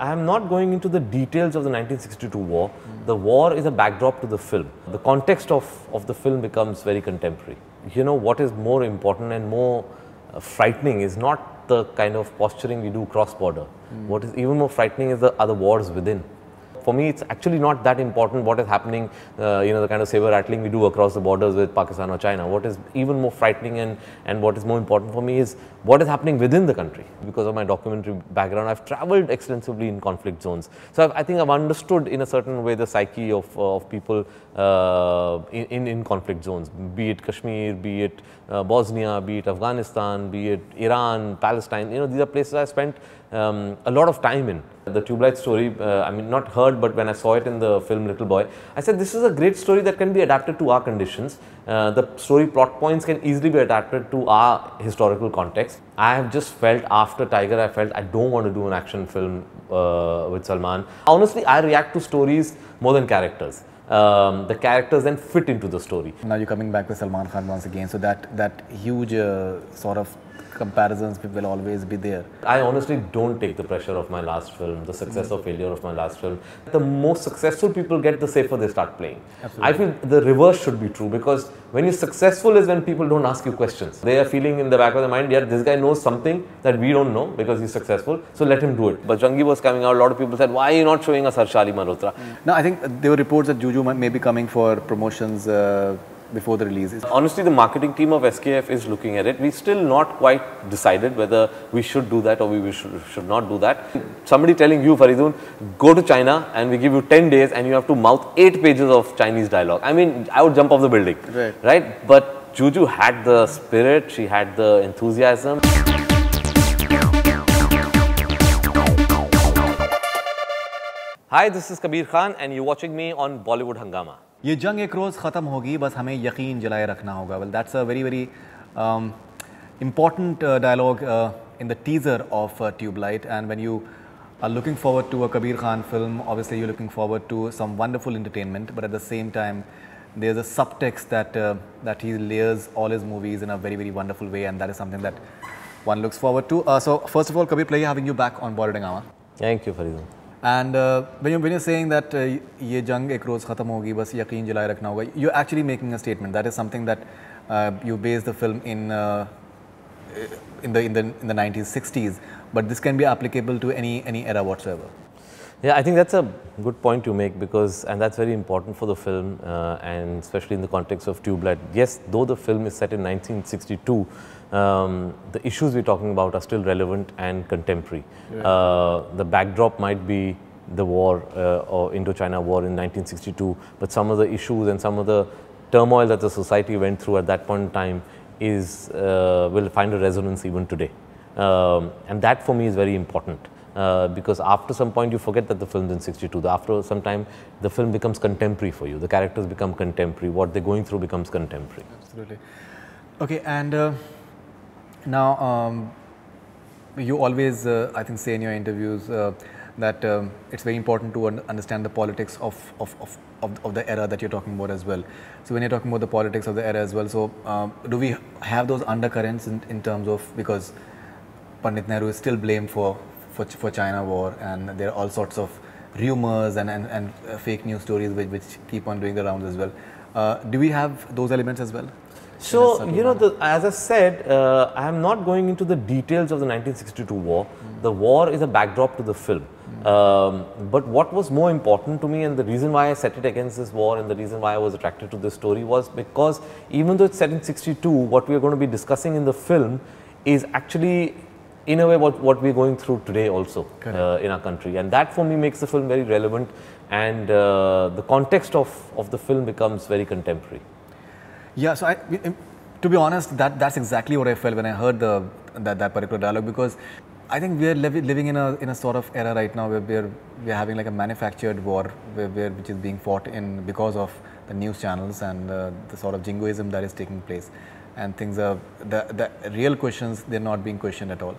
I am not going into the details of the 1962 war. The war is a backdrop to the film. The context of the film becomes very contemporary. You know, what is more important and more frightening is not the kind of posturing we do cross-border. What is even more frightening is are the wars within. For me, it's actually not that important what is happening, you know, the kind of saber rattling we do across the borders with Pakistan or China. What is even more frightening and what is more important for me is what is happening within the country. Because of my documentary background, I've traveled extensively in conflict zones. So I think I've understood in a certain way the psyche of people in conflict zones, be it Kashmir, be it Bosnia, be it Afghanistan, be it Iran, Palestine. You know, these are places I spent a lot of time in. The Tube Light story, I mean, not heard, but when I saw it in the film Little Boy, I said this is a great story that can be adapted to our conditions. The story plot points can easily be adapted to our historical context. I have just felt after Tiger, I don't want to do an action film with Salman. Honestly, I react to stories more than characters. The characters then fit into the story. Now you're coming back with Salman Khan once again, so that huge sort of comparisons will always be there. I honestly don't take the pressure of my last film, the success or failure of my last film. The more successful people get, the safer they start playing. Absolutely. I feel the reverse should be true, because when you're successful is when people don't ask you questions. They are feeling in the back of their mind, yeah, this guy knows something that we don't know because he's successful, so let him do it. But Bajrangi was coming out, a lot of people said, why are you not showing us Harshali Malhotra? No, I think there were reports that Juju may be coming for promotions before the release. Honestly, the marketing team of SKF is looking at it. We're still not quite decided whether we should do that or we should not do that. Somebody telling you, Faridun, go to China and we give you 10 days and you have to mouth 8 pages of Chinese dialogue. I mean, I would jump off the building, right? But Juju had the spirit, she had the enthusiasm. Hi, this is Kabir Khan and you're watching me on Bollywood Hungama. ये जंग एक रोज़ ख़त्म होगी, बस हमें यकीन जलाए रखना होगा. Well, that's a very important dialogue in the teaser of Tube Light. And when you are looking forward to a Kabir Khan film, obviously you're looking forward to some wonderful entertainment. But at the same time, there's a subtext that he layers all his movies in a very wonderful way, and that is something that one looks forward to. So first of all, Kabir, pleasure having you back on Bollywood Hungama. Thank you, Faridun. And when you're saying that ये जंग एक रोज़ ख़त्म होगी, बस यकीन जलाए रखना होगा, you're actually making a statement. That is something that you base the film in the 1960s, but this can be applicable to any era whatsoever. Yeah, I think that's a good point to make, and that's very important for the film, and especially in the context of Tube Light. Yes, though the film is set in 1962, the issues we're talking about are still relevant and contemporary. Yeah. The backdrop might be the war or Indo-China war in 1962, but some of the issues and some of the turmoil that the society went through at that point in time will find a resonance even today. And that for me is very important. Because after some point you forget that the film's in 62. After some time the film becomes contemporary for you. The characters become contemporary. What they're going through becomes contemporary. Absolutely. Okay, and now you always, I think, say in your interviews that it's very important to understand the politics of the era that you're talking about as well. So when you're talking about the politics of the era as well, so do we have those undercurrents in terms of, because Pandit Nehru is still blamed for China war, and there are all sorts of rumors and fake news stories which keep on doing the rounds as well. Do we have those elements as well? So, you know, as I said, I am not going into the details of the 1962 war. The war is a backdrop to the film. But what was more important to me, and the reason why I set it against this war and the reason why I was attracted to this story, was because even though it's set in 62, what we are going to be discussing in the film is actually in a way what we're going through today also in our country, and that for me makes the film very relevant, and the context of the film becomes very contemporary. Yeah, so to be honest, that's exactly what I felt when I heard that particular dialogue, because I think we are living in a sort of era right now where we're having like a manufactured war which is being fought in because of the news channels and the sort of jingoism that is taking place. And things are, the real questions, they're not being questioned at all.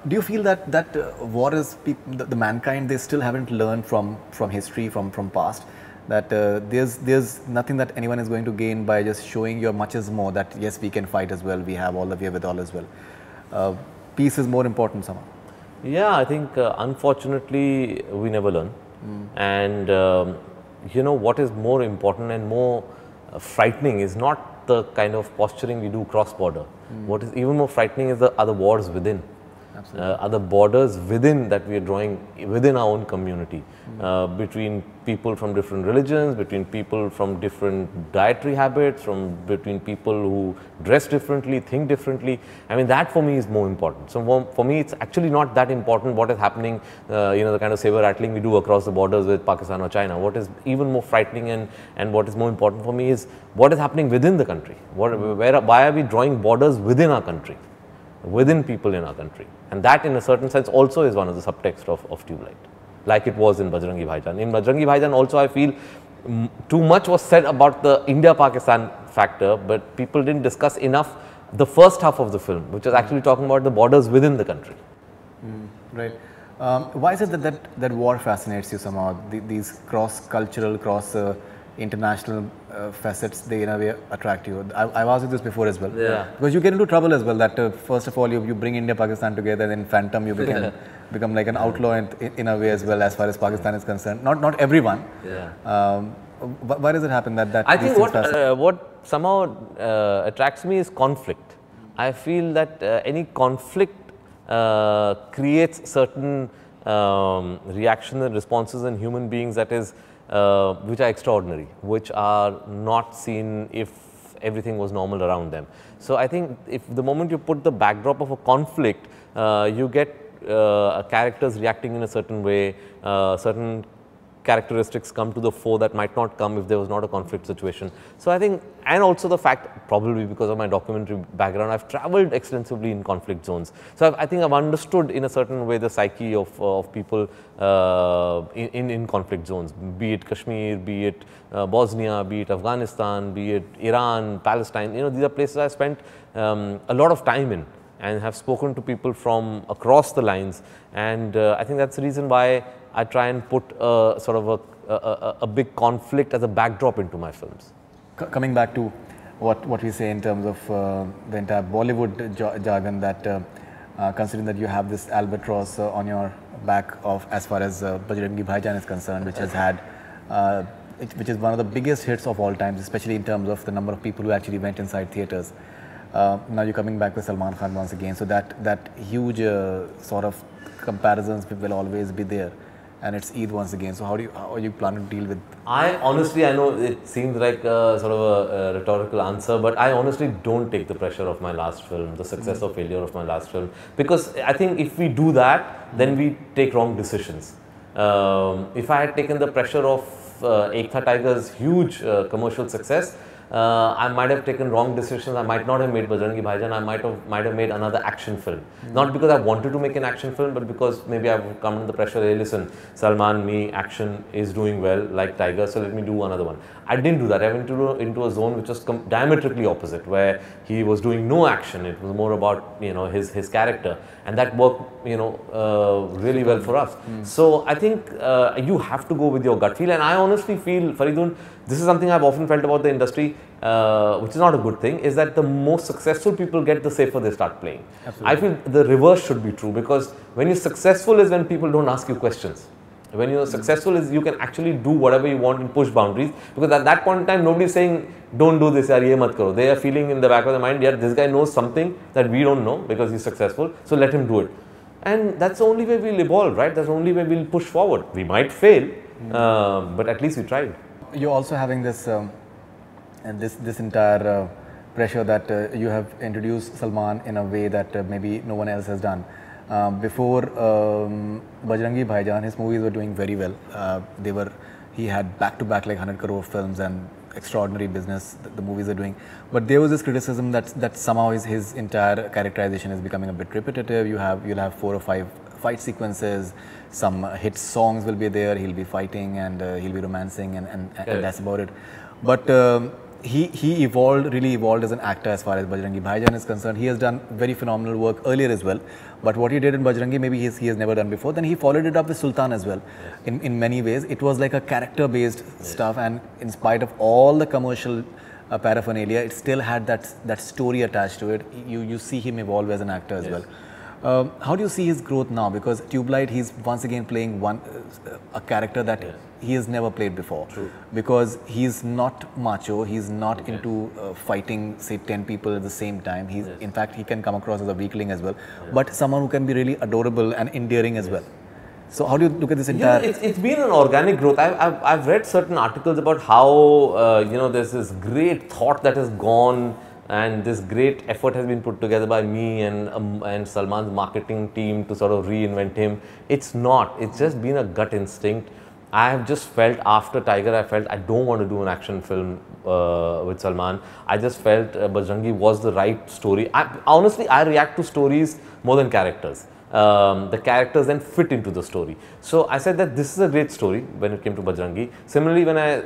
Do you feel that war is, the mankind, they still haven't learned from history, from past, that there's nothing that anyone is going to gain by just showing your much is more, that yes, we can fight as well, we have all the wherewithal as well. Peace is more important somehow. Yeah, I think unfortunately we never learn. And what is more important and more frightening is not the kind of posturing we do cross border. What is even more frightening is the other wars within. Other borders within that we are drawing within our own community, between people from different religions, between people from different dietary habits, between people who dress differently, think differently. I mean, that for me is more important. So for me, it's actually not that important what is happening, the kind of saber rattling we do across the borders with Pakistan or China. What is even more frightening and what is more important for me is what is happening within the country. Why are we drawing borders within our country, within people in our country? And that in a certain sense also is one of the subtext of Tube Light, like it was in Bajrangi Bhaijaan. In Bajrangi Bhaijaan also I feel too much was said about the India-Pakistan factor, but people didn't discuss enough the first half of the film, which is actually talking about the borders within the country. Right. Why is it that war fascinates you somehow? These cross-cultural, international facets, they in a way attract you. I've asked you this before as well. Yeah. Because you get into trouble as well, that first of all you bring India, Pakistan together, then Phantom you become like an outlaw in a way as well, as far as Pakistan is concerned. Not everyone. Yeah. Why does it happen that I think what somehow attracts me is conflict. I feel that any conflict creates certain reactions and responses in human beings that is which are extraordinary, which are not seen if everything was normal around them. So I think if the moment you put the backdrop of a conflict, you get characters reacting in a certain way, certain characteristics come to the fore that might not come if there was not a conflict situation. So I think, and also the fact, probably because of my documentary background, I've traveled extensively in conflict zones. So I think I've understood in a certain way the psyche of people in conflict zones, be it Kashmir, be it Bosnia, be it Afghanistan, be it Iran, Palestine. These are places I spent a lot of time in and have spoken to people from across the lines. And I think that's the reason why I try and put sort of a big conflict as a backdrop into my films. Coming back to what we say in terms of the entire Bollywood jargon, that considering that you have this albatross on your back of as far as Bajrangi Bhaijaan is concerned, which has had which is one of the biggest hits of all times, especially in terms of the number of people who actually went inside theatres. Now you're coming back with Salman Khan once again, so that huge sort of comparisons will always be there. And it's Eid once again. So how are you planning to deal with? I honestly, I know it seems like a sort of a rhetorical answer, but I honestly don't take the pressure of my last film, the success or failure of my last film, because I think if we do that, then we take wrong decisions. If I had taken the pressure of Ek Tha Tiger's huge commercial success, I might have taken wrong decisions. I might not have made Bajrangi Bhaijaan. I might have made another action film. Not because I wanted to make an action film, but because maybe I've come under the pressure. Hey, listen, Salman, action is doing well, like Tiger, so let me do another one. I didn't do that. I went into a zone which was diametrically opposite, where he was doing no action. It was more about his character, and that worked really well for us. So I think you have to go with your gut feel, and I honestly feel, Faridun, this is something I've often felt about the industry, which is not a good thing, is that the more successful people get, the safer they start playing. Absolutely. I feel the reverse should be true, because when you're successful is when people don't ask you questions. When you're successful is you can actually do whatever you want and push boundaries, because at that point in time nobody is saying don't do this, yaar, ye mat karo. They are feeling in the back of their mind, yeah, this guy knows something that we don't know because he's successful, so let him do it. And that's the only way we'll evolve, right? That's the only way we'll push forward. We might fail, but at least we tried. You're also having this this entire pressure that you have introduced Salman in a way that maybe no one else has done. Before Bajrangi Bhaijaan, his movies were doing very well. He had back-to-back like 100 crore films and extraordinary business the movies are doing. But there was this criticism that somehow his entire characterization is becoming a bit repetitive. You'll have 4 or 5 fight sequences, some hit songs will be there, he'll be fighting and he'll be romancing and that's about it. But he really evolved as an actor as far as Bajrangi Bhaijaan is concerned. He has done very phenomenal work earlier as well. But what he did in Bajrangi, maybe he has never done before. Then he followed it up with Sultan as well. In many ways, it was like a character-based stuff, and in spite of all the commercial paraphernalia, it still had that story attached to it. You see him evolve as an actor as well. How do you see his growth now? Because Tubelight, he's once again playing a character that he has never played before. True. Because he's not macho, he's not into fighting, say, 10 people at the same time. He's, in fact, he can come across as a weakling as well, but someone who can be really adorable and endearing as well. So how do you look at this entire? It's been an organic growth. I've read certain articles about how there's this great thought that has gone, and this great effort has been put together by me and Salman's marketing team to sort of reinvent him. It's not. It's just been a gut instinct. I have just felt after Tiger, I don't want to do an action film with Salman. I just felt Bajrangi was the right story. Honestly, I react to stories more than characters. The characters then fit into the story. So I said that this is a great story when it came to Bajrangi. Similarly, when I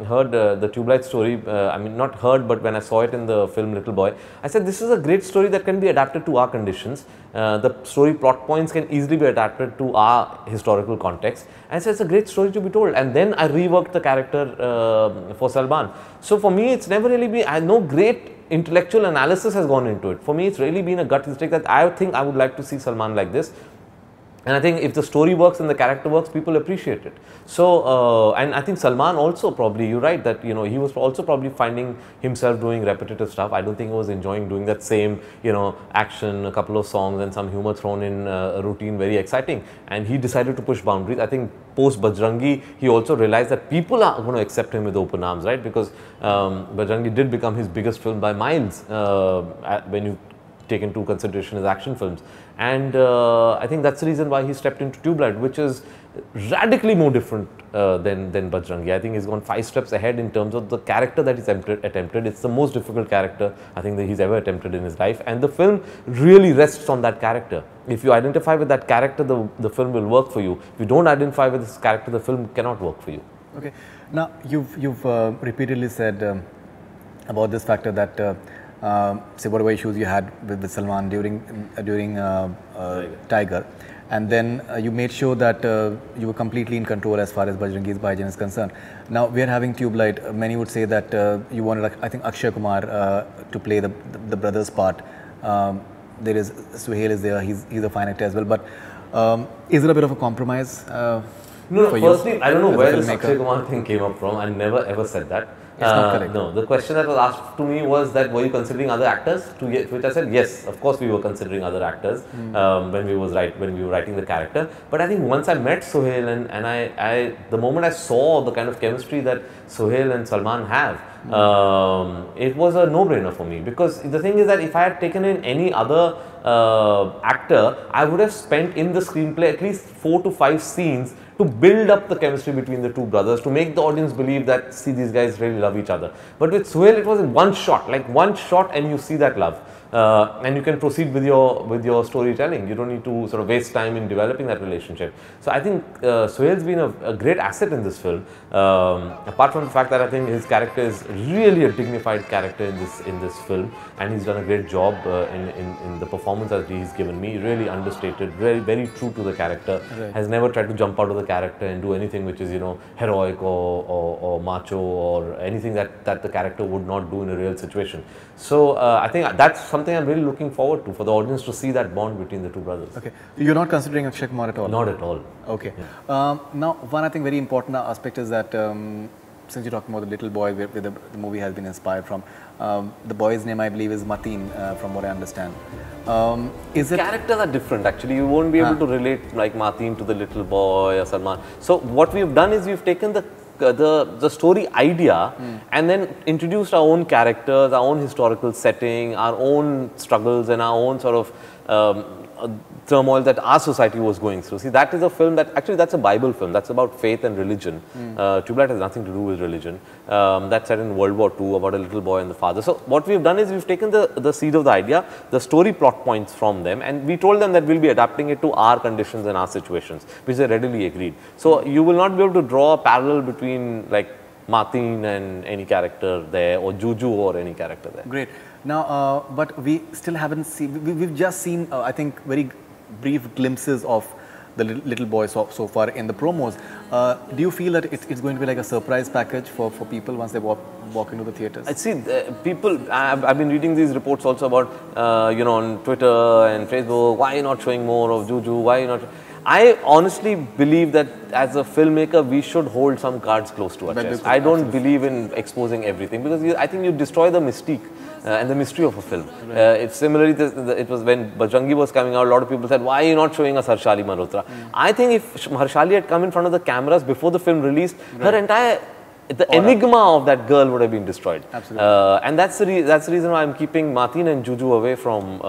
heard the Tubelight story, I mean not heard, but when I saw it in the film Little Boy, I said this is a great story that can be adapted to our conditions. The story plot points can easily be adapted to our historical context. And so it's a great story to be told. And then I reworked the character for Salman. So for me, it's never really been, no great intellectual analysis has gone into it. For me, it's really been a gut instinct that I think I would like to see Salman like this. And I think if the story works and the character works, people appreciate it. So, and I think Salman also probably, you're right, that, he was also probably finding himself doing repetitive stuff. I don't think he was enjoying doing that same, action, a couple of songs and some humor thrown in a routine, very exciting. And he decided to push boundaries. I think post Bajrangi, he also realized that people are going to accept him with open arms, right? Because Bajrangi did become his biggest film by miles when you take into consideration his action films. And I think that's the reason why he stepped into Tubelight, which is radically more different than Bajrangi. I think he's gone 5 steps ahead in terms of the character that he's attempted. It's the most difficult character I think that he's ever attempted in his life, and the film really rests on that character. If you identify with that character, the film will work for you. If you don't identify with this character, the film cannot work for you. Okay. Now, you've repeatedly said about this factor that say whatever issues you had with Salman during Tiger, and then you made sure that you were completely in control as far as Bajrangi's Bhaijaan is concerned. Now we are having Tubelight. Many would say that you wanted, I think, Akshay Kumar to play the brother's part. There is Suhail is there. He's a fine actor as well. But is it a bit of a compromise? No, firstly, I don't know where this Akshay Kumar thing came up from. I never ever said that. It's not correct. No, the question that was asked to me was that were you considering other actors? To which I said yes, of course we were considering other actors when we were writing the character. But I think once I met Suhail and I the moment I saw the kind of chemistry that Suhail and Salman have, it was a no-brainer for me, because the thing is that if I had taken in any other actor, I would have spent in the screenplay at least 4 to 5 scenes to build up the chemistry between the two brothers, to make the audience believe that, see, these guys really love each other. But with Suhail, it was in one shot, and you see that love. And you can proceed with your storytelling. You don't need to sort of waste time in developing that relationship. So I think Suhail's been a great asset in this film. Apart from the fact that I think his character is really a dignified character in this film, and he's done a great job in the performance that he's given me. Really understated, very very true to the character. Right. Has never tried to jump out of the character and do anything which is heroic or macho or anything that the character would not do in a real situation. So I think that's something I'm really looking forward to, for the audience to see that bond between the two brothers. Okay, you're not considering Akshay Kumar at all? Not at all. Okay. Yeah. Now, one I think very important aspect is that since you're talking about the little boy where the movie has been inspired from, the boy's name I believe is Mateen, from what I understand. Is it characters are different actually. You won't be able to relate like Mateen to the little boy or Salman. So what we've done is we've taken the story idea and then introduced our own characters, our own historical setting, our own struggles and our own sort of turmoil that our society was going through. See, that is a film that actually, that's a Bible film. That's about faith and religion. Tubelight has nothing to do with religion. That's set in World War II about a little boy and the father. So what we've done is we've taken the seed of the idea, the story plot points from them, and we told them that we'll be adapting it to our conditions and our situations, which they readily agreed. So you will not be able to draw a parallel between like Mateen and any character there, or Juju or any character there. Great. Now, but we still haven't seen, we've just seen, I think, very brief glimpses of the little boy so far in the promos. Do you feel that it's going to be like a surprise package for people once they walk into the theatres? I see people. I've been reading these reports also about on Twitter and Facebook. Why are you not showing more of Juju? Why are you not? I honestly believe that as a filmmaker, we should hold some cards close to our chest. I don't believe in exposing everything because I think you destroy the mystique and the mystery of a film. If similarly, it was when Bajrangi was coming out, a lot of people said, why are you not showing us Harshali Malhotra? I think if Harshali had come in front of the cameras before the film released, her entire enigma of that girl would have been destroyed. Absolutely. And that's the reason why I'm keeping Martin and Juju away from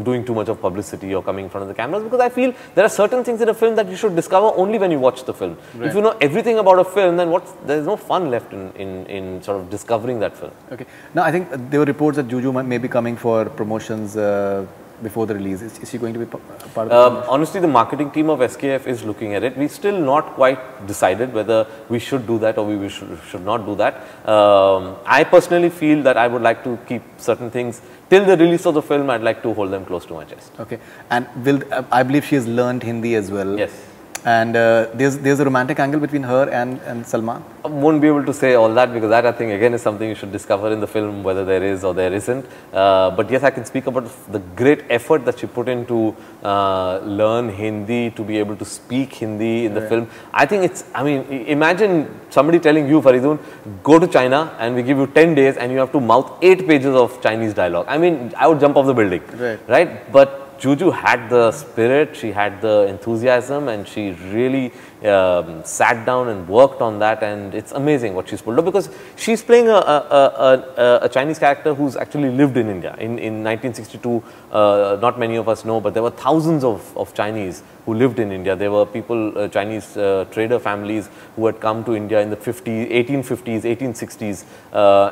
doing too much of publicity or coming in front of the cameras, because I feel there are certain things in a film that you should discover only when you watch the film. Right. If you know everything about a film, then there's no fun left in sort of discovering that film. Okay. Now I think there were reports that Juju may be coming for promotions before the release. Is she going to be part of the honestly, the marketing team of SKF is looking at it. We're still not quite decided whether we should do that or we should not do that. I personally feel that I would like to keep certain things till the release of the film. I'd like to hold them close to my chest. Okay. And I believe she has learned Hindi as well. Yes. And there's a romantic angle between her and Salman? I won't be able to say all that because that I think again is something you should discover in the film, whether there is or there isn't. But yes, I can speak about the great effort that she put in to learn Hindi, to be able to speak Hindi in the film. I think imagine somebody telling you, Faridun, go to China and we give you 10 days and you have to mouth 8 pages of Chinese dialogue. I mean, I would jump off the building, right? But Juju had the spirit, she had the enthusiasm, and she really sat down and worked on that, and it's amazing what she's pulled off because she's playing a Chinese character who's actually lived in India. In 1962, not many of us know, but there were thousands of Chinese who lived in India. There were people, Chinese trader families who had come to India in the 1850s, 1860s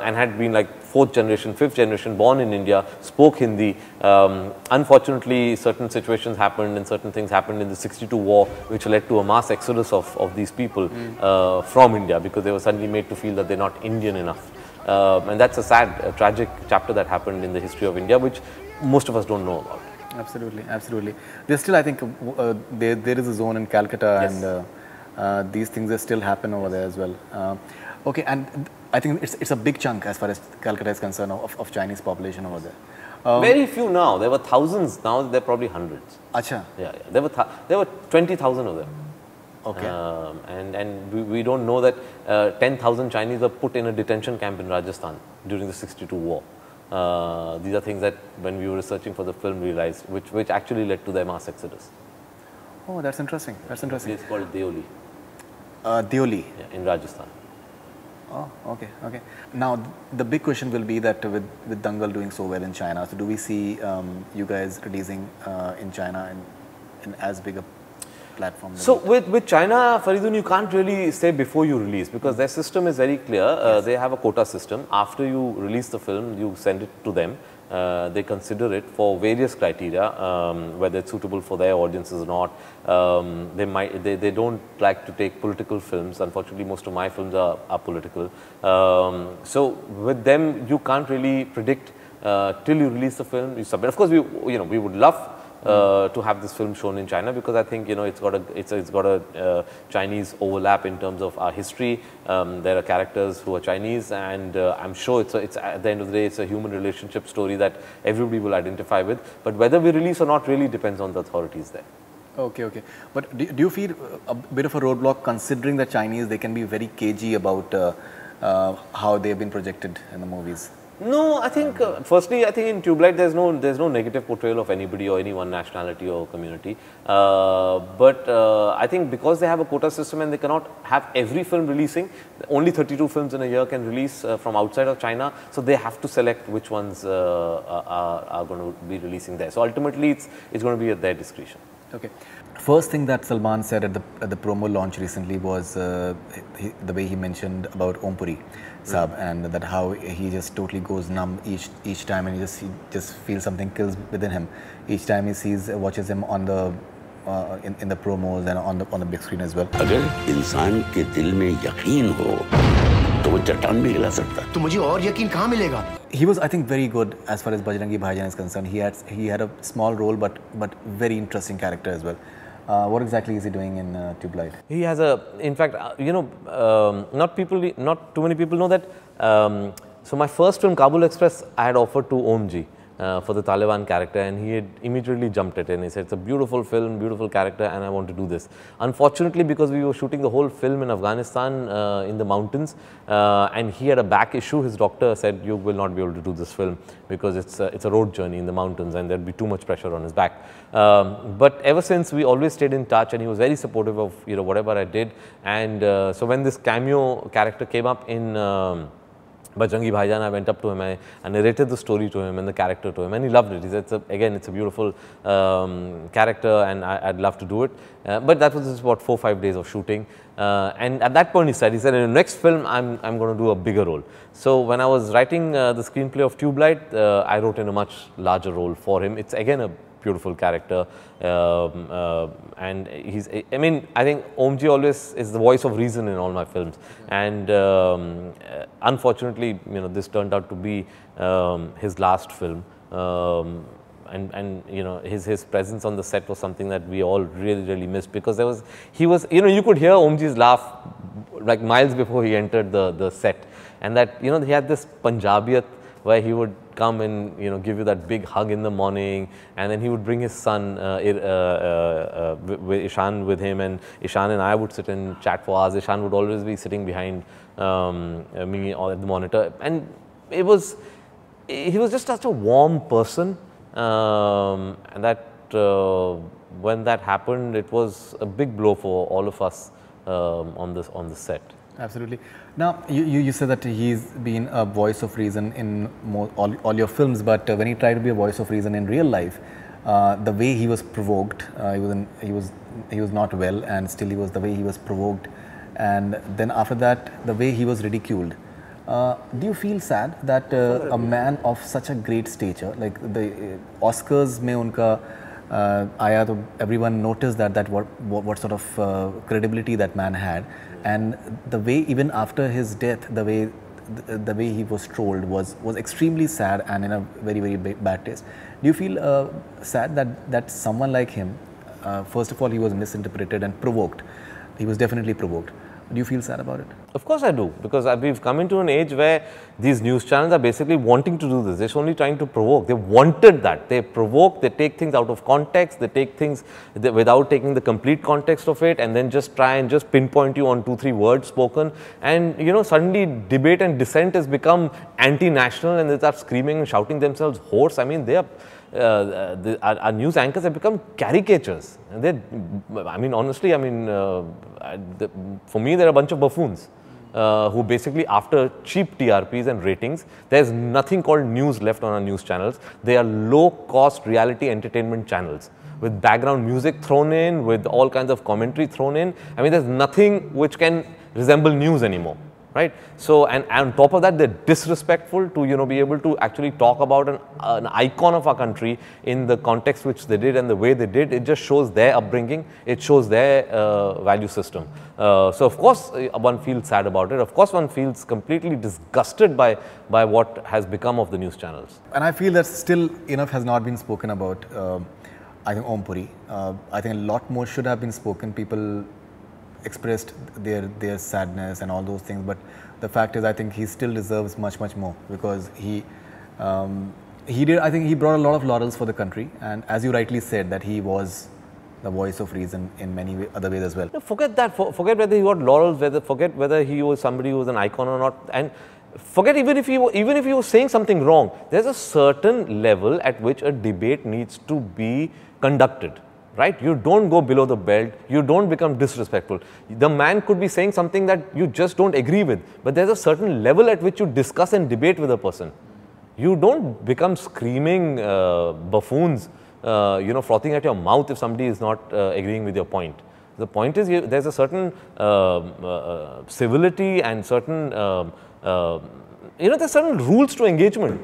and had been like 4th generation, 5th generation, born in India, spoke Hindi. Unfortunately, certain situations happened and certain things happened in the 62 war, which led to a mass exodus of these people from India because they were suddenly made to feel that they're not Indian enough. And that's a sad, tragic chapter that happened in the history of India, which most of us don't know about. Absolutely, absolutely. There's still, I think, there is a zone in Calcutta, yes. And these things still happen over there as well. Okay, and I think it's a big chunk as far as Calcutta is concerned of Chinese population over there. Very few now. There were thousands. Now there are probably hundreds. Acha. Yeah. There were 20,000 of them. Okay. And we don't know that 10,000 Chinese were put in a detention camp in Rajasthan during the 62 war. These are things that when we were researching for the film realized, which actually led to their mass exodus. Oh, that's interesting. That's interesting. It's called Deoli. Deoli? Yeah, in Rajasthan. Oh, okay, okay. Now, the big question will be that with Dangal doing so well in China, so do we see you guys releasing in China in as big a platform? So with China, Faridun, you can't really say before you release because their system is very clear. Yes. They have a quota system. After you release the film, you send it to them. They consider it for various criteria, whether it's suitable for their audiences or not. They don't like to take political films. Unfortunately, most of my films are political. So with them, you can't really predict till you release the film. You submit. Of course, we would love to have this film shown in China because I think it's got a Chinese overlap in terms of our history. There are characters who are Chinese, and I'm sure it's at the end of the day it's a human relationship story that everybody will identify with. But whether we release or not really depends on the authorities there. Okay, okay. But do you feel a bit of a roadblock considering the Chinese, they can be very cagey about how they've been projected in the movies? No, I think firstly, I think in Tubelight there's no negative portrayal of anybody or any one nationality or community. But I think because they have a quota system and they cannot have every film releasing, only 32 films in a year can release from outside of China. So they have to select which ones are going to be releasing there. So ultimately, it's going to be at their discretion. Okay. First thing that Salman said at the promo launch recently was the way he mentioned about Om Puri Saab, and that how he just totally goes numb each time, and he just feels something kills within him each time he watches him on the in the promos and on the big screen as well. अगर इंसान के दिल में यकीन हो तो वो चट्टान भी हिला सकता है. तो मुझे और यकीन कहाँ मिलेगा? He was, I think, very good as far as Bajrangi Bhaijaan is concerned. He had a small role, but very interesting character as well. What exactly is he doing in Tube Light? He has a, in fact, not too many people know that. So my first film, Kabul Express, I had offered to Omji for the Taliban character, and he had immediately jumped at it, and he said, it's a beautiful film, beautiful character, and I want to do this. Unfortunately, because we were shooting the whole film in Afghanistan, in the mountains, and he had a back issue, his doctor said, you will not be able to do this film because it's a road journey in the mountains and there'd be too much pressure on his back. But ever since, we always stayed in touch, and he was very supportive of whatever I did. And so when this cameo character came up in Bajrangi Bhaijaan, I went up to him, I narrated the story to him and the character to him, and he loved it. He said, it's a beautiful character, and I'd love to do it. But that was just about 4-5 days of shooting. And at that point, he said, in the next film, I'm going to do a bigger role. So when I was writing the screenplay of Tube Light, I wrote in a much larger role for him. It's again a beautiful character, and he's, I mean, I think Omji always is the voice of reason in all my films, and unfortunately, this turned out to be his last film, and his presence on the set was something that we all really missed, because he was you could hear Omji's laugh like miles before he entered the set, and that he had this Punjabiyat where he would come and give you that big hug in the morning, and then he would bring his son Ishan with him, and Ishan and I would sit and chat for hours. Ishan would always be sitting behind me or at the monitor, and he was just such a warm person, and that when that happened, it was a big blow for all of us on the set. Absolutely. Now, you said that he's been a voice of reason in all your films, but when he tried to be a voice of reason in real life, the way he was provoked, he was not well, and still the way he was provoked, and then after that, the way he was ridiculed. Do you feel sad that a man of such a great stature, like the Oscars mein unka आया तो everyone noticed that what sort of credibility that man had, and the way even after his death, the way he was trolled was extremely sad and in a very bad taste. Do you feel sad that someone like him, first of all, he was misinterpreted and provoked? He was definitely provoked. Do you feel sad about it? Of course I do, because we've come into an age where these news channels are basically wanting to do this. They're only trying to provoke. They wanted that. They provoke, they take things out of context, they take things without taking the complete context of it, and then just try and just pinpoint you on 2-3 words spoken. And suddenly debate and dissent has become anti-national, and they start screaming and shouting themselves hoarse. I mean, they are our news anchors have become caricatures. And honestly, for me, they're a bunch of buffoons who basically, after cheap TRPs and ratings, there's nothing called news left on our news channels. They are low-cost reality entertainment channels with background music thrown in, with all kinds of commentary thrown in. I mean, there's nothing which can resemble news anymore. Right. So, and on top of that, they're disrespectful to, be able to actually talk about an icon of our country in the context which they did and the way they did. It just shows their upbringing. It shows their value system. So, of course, one feels sad about it. Of course, one feels completely disgusted by what has become of the news channels. And I feel that still enough has not been spoken about, I think, Om Puri. I think a lot more should have been spoken. People expressed their sadness and all those things, but the fact is, I think he still deserves much more, because he did. I think he brought a lot of laurels for the country, and as you rightly said, that he was the voice of reason in many other ways as well. No, forget that. Forget whether he got laurels. Forget whether he was somebody who was an icon or not, and forget even if he was saying something wrong. There's a certain level at which a debate needs to be conducted. Right? You don't go below the belt, you don't become disrespectful. The man could be saying something that you just don't agree with, but there's a certain level at which you discuss and debate with a person. You don't become screaming buffoons, frothing at your mouth if somebody is not agreeing with your point. The point is, there's a certain civility and certain, there's certain rules to engagement.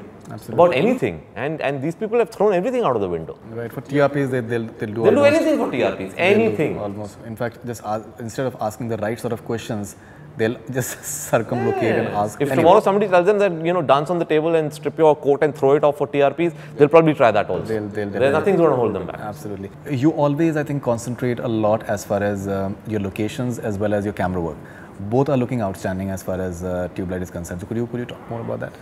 about anything. And these people have thrown everything out of the window. Right. For TRPs, they'll do. They'll do anything for TRPs. Anything. Almost. In fact, just instead of asking the right sort of questions, they'll just circumlocate and ask. If tomorrow somebody tells them that, you know, dance on the table and strip your coat and throw it off for TRPs, they'll probably try that also. Nothing's going to hold them back. Absolutely. You always, I think, concentrate a lot as far as your locations as well as your camera work. Both are looking outstanding as far as Tube Light is concerned. So could you talk more about that?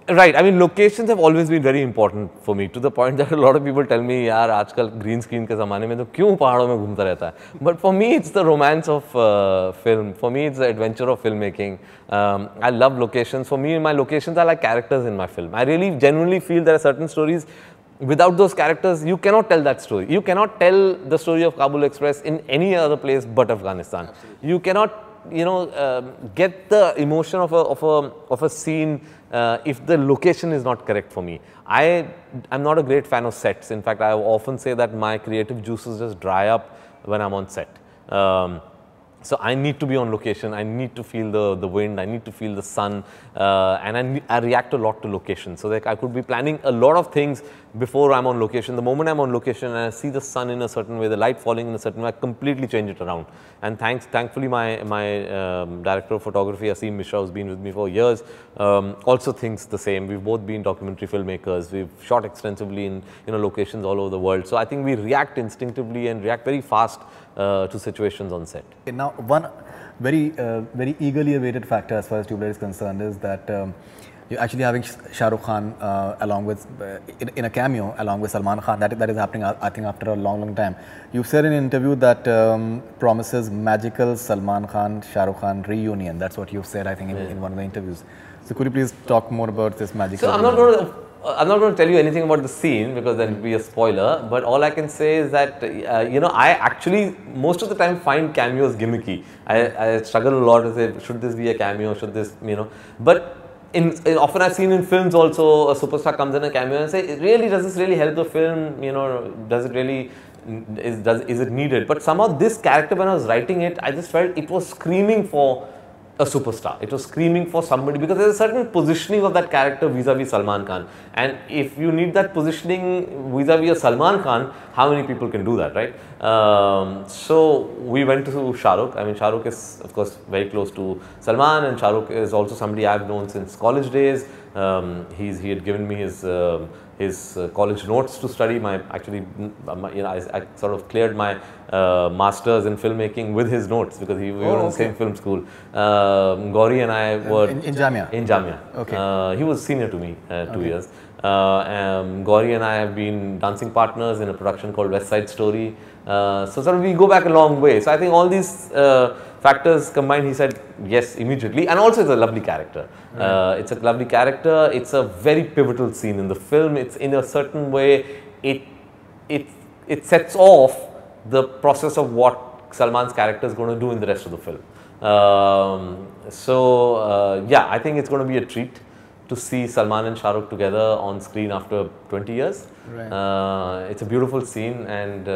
Right. I mean, locations have always been very important for me, to the point that a lot of people tell me, "Yaar, आजकल green screen के ज़माने में तो क्यों पहाड़ों में घूमता रहता है?" But for me, it's the romance of film. For me, it's the adventure of filmmaking. I love locations. For me, my locations are like characters in my film. I really genuinely feel there are certain stories. Without those characters, you cannot tell that story. You cannot tell the story of Kabul Express in any other place but Afghanistan. You cannot, you know, get the emotion of a scene if the location is not correct for me. I'm not a great fan of sets. In fact, I often say that my creative juices just dry up when I'm on set. So I need to be on location. I need to feel the wind. I need to feel the sun, and I react a lot to location. So like I could be planning a lot of things before I'm on location. The moment I'm on location and I see the sun in a certain way, the light falling in a certain way, I completely change it around. And thankfully, my director of photography, Aseem Mishra, who's been with me for years, also thinks the same. We've both been documentary filmmakers. We've shot extensively in locations all over the world. So I think we react instinctively and react very fast to situations on set. Now, one very eagerly awaited factor as far as Tube Light is concerned is that you're actually having Shah Rukh Khan along with in a cameo along with Salman Khan. That is happening, I think, after a long time. You've said in an interview that promises magical Salman Khan Shah Rukh Khan reunion. That's what you've said, I think, in one of the interviews. So could you please talk more about this magical? So I'm not going to tell you anything about the scene because that would be a spoiler, but all I can say is that, I actually most of the time find cameos gimmicky. I struggle a lot to say, should this be a cameo, should this, but often I've seen in films also, a superstar comes in a cameo and say, does this really help the film, does it really, is it needed? But somehow this character, when I was writing it, I just felt it was screaming for a superstar. It was screaming for somebody because there's a certain positioning of that character vis-a-vis Salman Khan. And if you need that positioning vis-a-vis a Salman Khan, how many people can do that, right? So we went to Shah Rukh. I mean, Shah Rukh is, of course, very close to Salman, and Shah Rukh is also somebody I've known since college days. He had given me his college notes to study. I sort of cleared my masters in filmmaking with his notes because we were in the same film school. Gauri and I were in Jamia. In Jamia. Okay. He was senior to me 2 years. Gauri and I have been dancing partners in a production called West Side Story. So sort of we go back a long way. So I think all these factors combined, he said yes immediately. And also it's a lovely character. It's a lovely character. It's a very pivotal scene in the film. It's in a certain way, it sets off the process of what Salman's character is going to do in the rest of the film. Yeah, I think it's going to be a treat to see Salman and Shah Rukh together on screen after 20 years. Right. It's a beautiful scene, and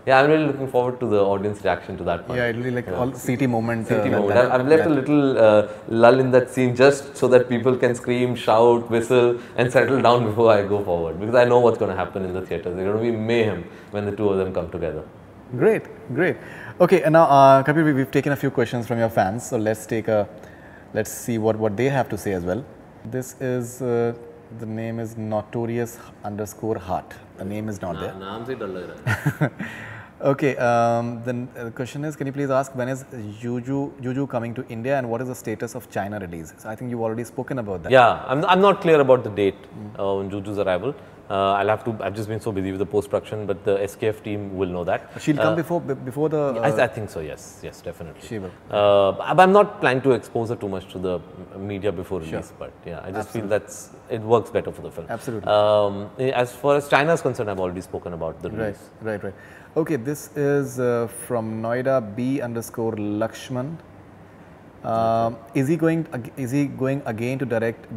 yeah, I'm really looking forward to the audience reaction to that one. Yeah, it'll be like all CT moment. I've left a little lull in that scene just so that people can scream, shout, whistle and settle down before I go forward, because I know what's going to happen in the theatres. There's going to be mayhem when the two of them come together. Great. Okay, and now Kapil, we've taken a few questions from your fans, so let's see what they have to say as well. This is the name is Notorious_Heart. The name is not there. Naam se dar lag raha hai. Okay, then the question is, can you please ask when is Juju coming to India and what is the status of China release? So I think you've already spoken about that. Yeah, I'm not clear about the date on Juju's arrival. I've just been so busy with the post-production, but the SKF team will know that. She'll come before the... I think so, yes, definitely. She will. I'm not planning to expose her too much to the media before release, but yeah, I just feel it works better for the film. Absolutely. As far as China is concerned, I've already spoken about the release. Right. Okay, this is from Noida B_Lakshman. Is he going again to direct?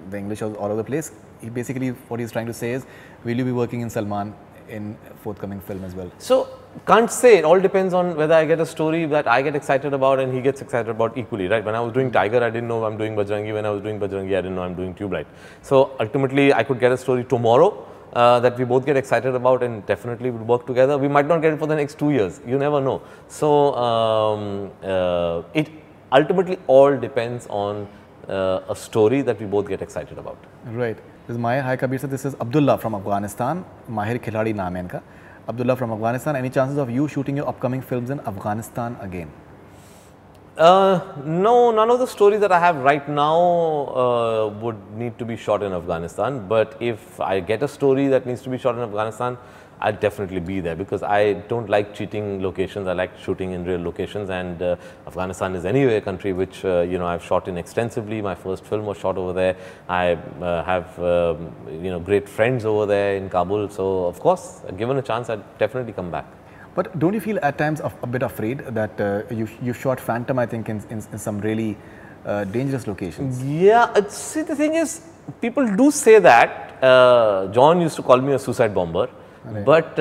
The English is all over the place. Basically, what he's trying to say is, will you be working in Salman in forthcoming film as well? So, can't say. It all depends on whether I get a story that I get excited about and he gets excited about equally, right? When I was doing Tiger, I didn't know I'm doing Bajrangi. When I was doing Bajrangi, I didn't know I'm doing Tubelight. So, ultimately, I could get a story tomorrow that we both get excited about and definitely would work together. We might not get it for the next 2 years. You never know. So, it ultimately all depends on a story that we both get excited about. Right. This is Mahir. Hi Kabir sir, this is Abdullah from Afghanistan. Mahir Khiladi naam hai inka. Abdullah from Afghanistan. Any chances of you shooting your upcoming films in Afghanistan again? No, none of the stories that I have right now would need to be shot in Afghanistan. But if I get a story that needs to be shot in Afghanistan, I'd definitely be there because I don't like cheating locations. I like shooting in real locations, and Afghanistan is anyway a country which you know, I've shot in extensively. My first film was shot over there. I have you know, great friends over there in Kabul. So of course, given a chance, I'd definitely come back. But don't you feel at times a bit afraid that you shot Phantom, I think, in some really dangerous locations? Yeah, see, the thing is, people do say that. John used to call me a suicide bomber. Right. But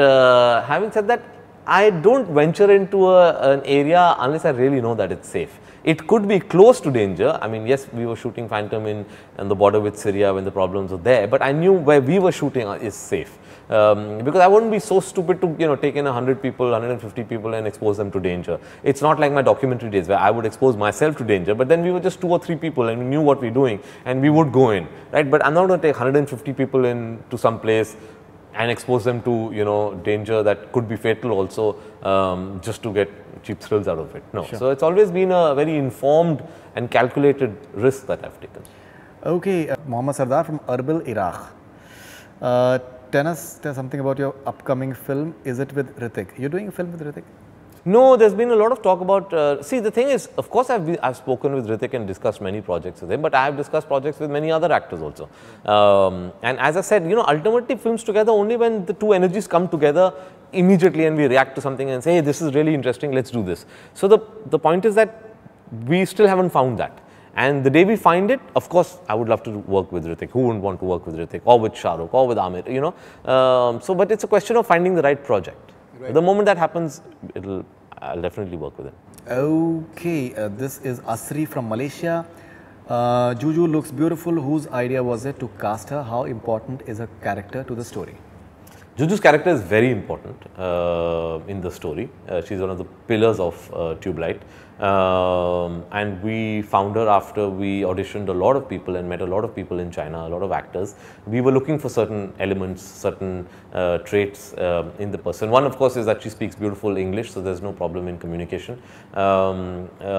having said that, I don't venture into an area unless I really know that it's safe. It could be close to danger. I mean, yes, we were shooting Phantom on the border with Syria when the problems were there, but I knew where we were shooting is safe. Because I wouldn't be so stupid to, you know, take in 100 people, 150 people and expose them to danger. It's not like my documentary days where I would expose myself to danger, but then we were just 2 or 3 people and we knew what we were doing and we would go in, right? But I'm not going to take 150 people in to some place and expose them to, you know, danger that could be fatal also, just to get cheap thrills out of it. No. Sure. So it's always been a very informed and calculated risk that I've taken. Okay, Mohammad Sardar from Erbil, Iraq. Tell us something about your upcoming film. Is it with Hrithik? You're doing a film with Hrithik? No, there's been a lot of talk about, see, the thing is, of course, I've spoken with Hrithik and discussed many projects with him, but I have discussed projects with many other actors also. And as I said, you know, ultimately films together only when the two energies come together immediately and we react to something and say, hey, this is really interesting, let's do this. So the point is that we still haven't found that. And the day we find it, of course, I would love to work with Hrithik. Who wouldn't want to work with Hrithik or with Shah Rukh or with Amir, you know. So, but it's a question of finding the right project. Right. The moment that happens, I'll definitely work with it. Okay, this is Asri from Malaysia. Juju looks beautiful. Whose idea was it to cast her? How important is her character to the story? Juju's character is very important in the story. She's one of the pillars of Tubelight. And we found her after we auditioned a lot of people and met a lot of people in China, a lot of actors. We were looking for certain elements, certain traits in the person. One, of course, is that she speaks beautiful English, so there's no problem in communication.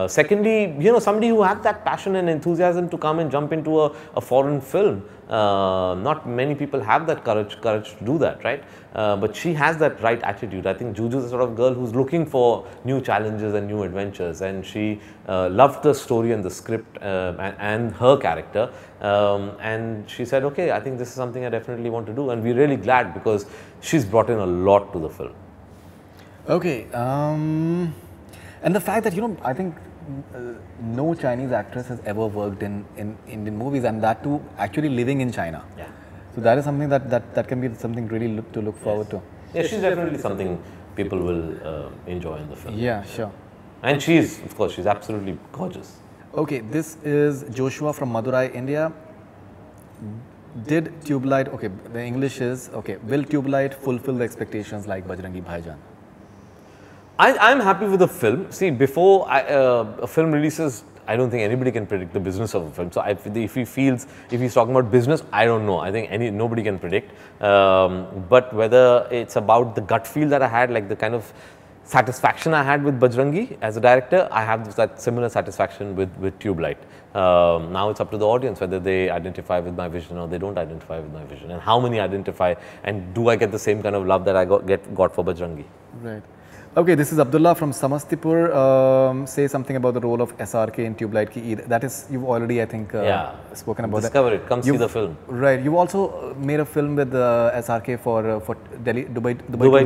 Secondly, you know, somebody who had that passion and enthusiasm to come and jump into a foreign film. Not many people have that courage to do that, right? But she has that right attitude. I think Juju is the sort of girl who's looking for new challenges and new adventures, and she loved the story and the script and her character, and she said, okay, I think this is something I definitely want to do, and we're really glad because she's brought in a lot to the film. Okay, and the fact that, you know, I think no Chinese actress has ever worked in Indian movies, and that too actually living in China. Yeah. So that is something that can be something really to look forward to. Yeah, she's definitely something people will enjoy in the film. Yeah, sure. And she's, of course, she's absolutely gorgeous. Okay, this is Joshua from Madurai, India. Did Tubelight, okay, the English is, okay, will Tubelight fulfill the expectations like Bajrangi Bhaijaan? I'm happy with the film. See, before a film releases, I don't think anybody can predict the business of a film. So if he's talking about business, I don't know. I think nobody can predict. But whether it's about the gut feel that I had, like the kind of satisfaction I had with Bajrangi as a director, I have that similar satisfaction with Tubelight. Now it's up to the audience whether they identify with my vision or they don't identify with my vision, and how many identify, and do I get the same kind of love that I got for Bajrangi. Right. Okay, this is Abdullah from Samastipur. Say something about the role of SRK in Tubelight Ki Eid. That is, you've already, I think, spoken about Discover that. it. Come see the film. Right. You've also made a film with SRK for Delhi, Dubai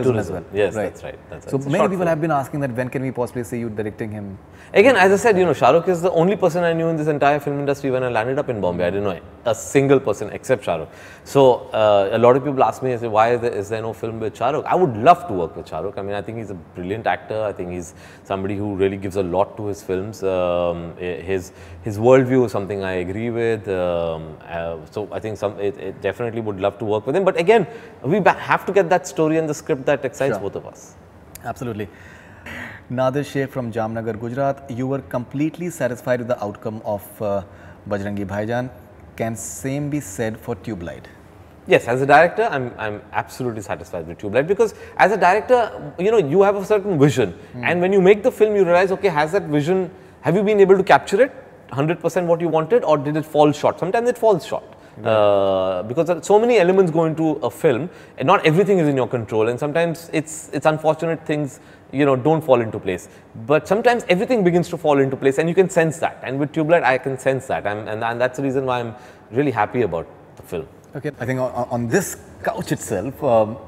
tourism as well. Yes, right. that's right. That's so right. many people have been asking that when can we possibly see you directing him? Again, as I said, Shah Rukh is the only person I knew in this entire film industry when I landed up in Bombay. I didn't know a single person except Shah Rukh. So a lot of people ask me, I say, why is there no film with Shah Rukh? I would love to work with Shah Rukh. I mean, I think he's a brilliant actor. I think he's somebody who really gives a lot to his films. His worldview is something I agree with. So I think it definitely would love to work with him. But again, we have to get that story and the script that excites both of us. Absolutely. Nadir Sheikh from Jamnagar, Gujarat. You were completely satisfied with the outcome of Bajrangi Bhaijaan. Can same be said for Tubelight? Yes, as a director, I'm absolutely satisfied with Tubelight because as a director, you have a certain vision, and when you make the film, you realize, okay, has that vision? Have you been able to capture it 100% what you wanted, or did it fall short? Sometimes it falls short. Because so many elements go into a film and not everything is in your control, and sometimes it's unfortunate things don't fall into place, but sometimes everything begins to fall into place and you can sense that, and with Tubelight I can sense that, and that's the reason why I'm really happy about the film. Okay, I think on this couch itself,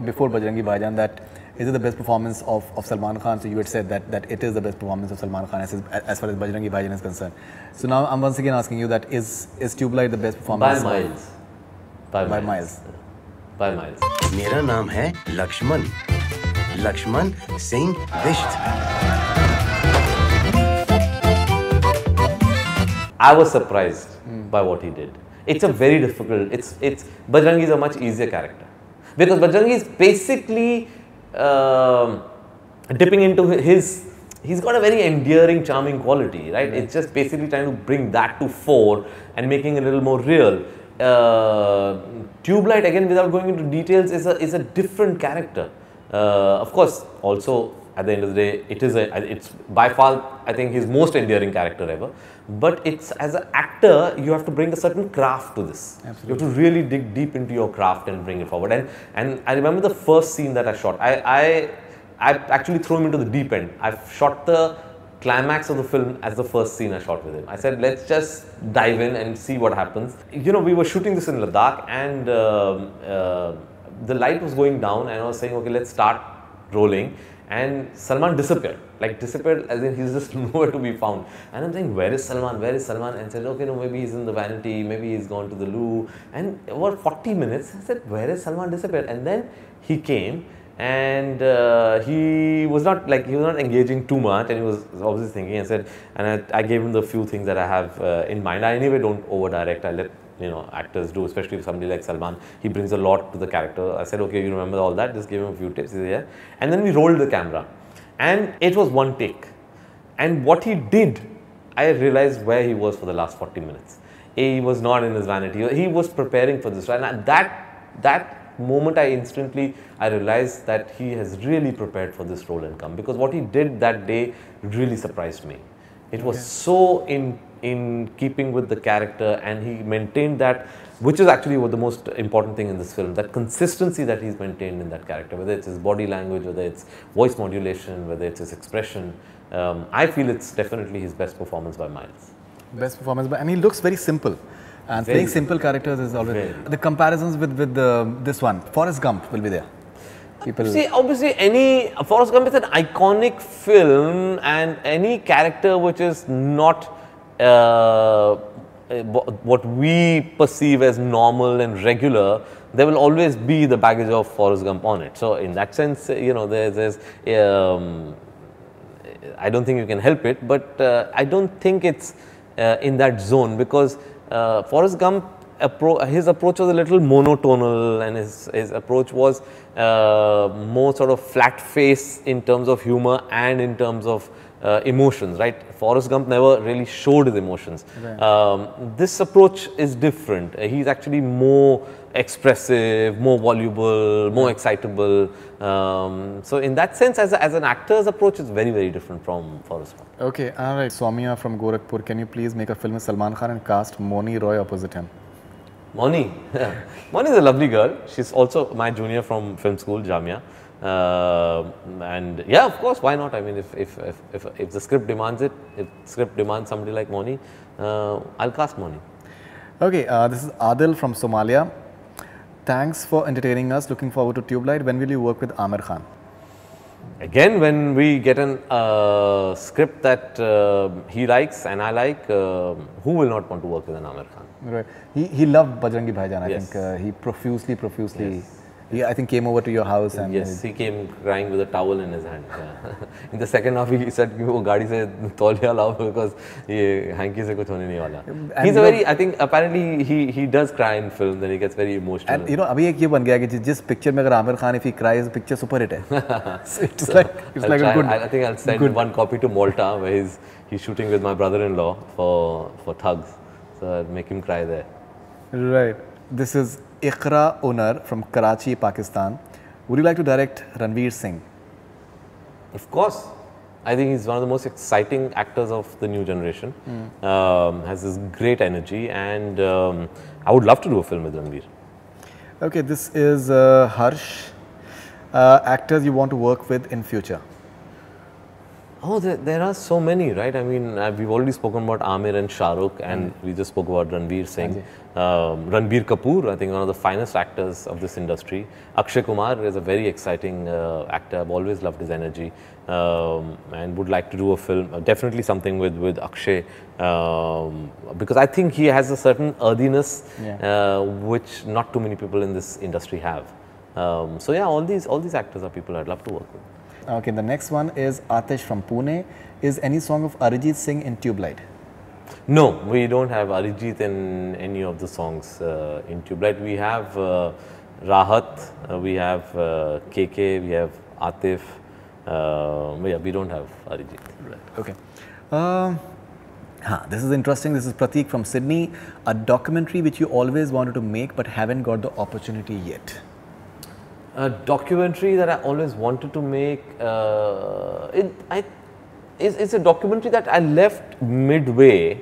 before Bajrangi Bhaijaan, that is it the best performance of Salman Khan? So you had said that it is the best performance of Salman Khan as far as Bajrangi Bhaijaan is concerned. So now I'm once again asking you that is Tubelight the best performance? By miles. By miles. By miles. मेरा नाम है Lakshman Singh Bisht. I was surprised by what he did. It's a very difficult. Bajrangi is a much easier character because Bajrangi is basically dipping into his. He's got a very endearing, charming quality, right? It's just basically trying to bring that to fore and making it a little more real. Tubelight, again, without going into details, is a different character. Of course, also at the end of the day, it's by far, I think, his most endearing character ever. But it's, as an actor, you have to bring a certain craft to this. Absolutely. You have to really dig deep into your craft and bring it forward. And I remember the first scene that I shot. I actually threw him into the deep end. I shot the climax of the film as the first scene I shot with him. I said, let's just dive in and see what happens. We were shooting this in Ladakh, and the light was going down, and I was saying, okay, let's start rolling. And Salman disappeared as in he's just nowhere to be found. And I'm saying, where is Salman? Where is Salman? And said, okay, no, maybe he's in the vanity, maybe he's gone to the loo. And about 40 minutes, I said, where is Salman disappeared? And then he came, and he was not engaging too much, and he was obviously thinking. I said, and I gave him the few things that I have in mind. I anyway don't over direct. I let actors do, especially somebody like Salman. He brings a lot to the character. I said, okay, you remember all that, just give him a few tips. He said, yeah. And then we rolled the camera, and it was one take. And what he did, I realized where he was for the last 40 minutes. He was not in his vanity. He was preparing for this. And at that moment, I realized that he has really prepared for this role and come, because what he did that day really surprised me. It was so in keeping with the character, and he maintained that, which is actually the most important thing in this film, that consistency that he's maintained in that character, whether it's his body language, whether it's voice modulation, whether it's his expression. I feel it's definitely his best performance by miles. Best performance, and he looks very simple. And playing simple characters is always the comparisons with this one. Forrest Gump will be there. See, obviously, Forrest Gump is an iconic film, and any character which is not what we perceive as normal and regular, there will always be the baggage of Forrest Gump on it. So, in that sense, there's I don't think you can help it, but I don't think it's in that zone, because Forrest Gump, his approach was a little monotonal, and his approach was more sort of flat face in terms of humor and in terms of emotions, right? Forrest Gump never really showed his emotions. Right. This approach is different. He's actually more expressive, more voluble, more excitable. So in that sense, as an actor's approach is very, very different from Forrest Gump. Okay, all right. Soumya from Gorakhpur, can you please make a film with Salman Khan and cast Moni Roy opposite him? Moni, Moni is a lovely girl. She's also my junior from film school, Jamia. And yeah, of course, why not? I mean, if the script demands it, if the script demands somebody like Moni, I'll cast Moni. Okay, this is Adil from Somalia. Thanks for entertaining us. Looking forward to Tube Light. When will you work with Aamir Khan? Again, when we get a script that he likes and I like, who will not want to work with an Aamir Khan? Right. He loved Bajrangi Bhaijaan. Yes. I think he profusely. Yes. He, I think, came over to your house and Yes, he came crying with a towel in his hand. Yeah. In the second half, he said, "वो गाड़ी से तौलिया लाओ because ये hanky से कुछ होने नहीं वाला." He's a very, I think, apparently he does cry in films and he gets very emotional. And you know, अभी एक ये बन गया कि जिस पिक्चर में अगर Aamir Khan if he cries, picture super hit है. So it's like a good. I think I'll send one copy to Malta where he's shooting with my brother-in-law for Thugs, so I'll make him cry there. Right. This is Iqra Unar from Karachi, Pakistan. Would you like to direct Ranveer Singh? Of course. I think he's one of the most exciting actors of the new generation. Has this great energy, and I would love to do a film with Ranveer. Okay, this is Harsh. Actors you want to work with in future? Oh, there are so many, right? I mean, we've already spoken about Aamir and Shah Rukh, and we just spoke about Ranveer Singh. Ranbir Kapoor, I think one of the finest actors of this industry. Akshay Kumar is a very exciting actor. I've always loved his energy, and would like to do a film, definitely something with Akshay, because I think he has a certain earthiness, which not too many people in this industry have. So yeah, all these actors are people I'd love to work with. Okay, the next one is Atish from Pune. Is any song of Arijit Singh in Tube Light? No, we don't have Arijit in any of the songs in Tube Light. We have Rahat, we have KK, we have Atif. But yeah, we don't have Arijit. Right. Okay. This is interesting. This is Pratik from Sydney. A documentary which you always wanted to make but haven't got the opportunity yet. A documentary that I always wanted to make, it's a documentary that I left midway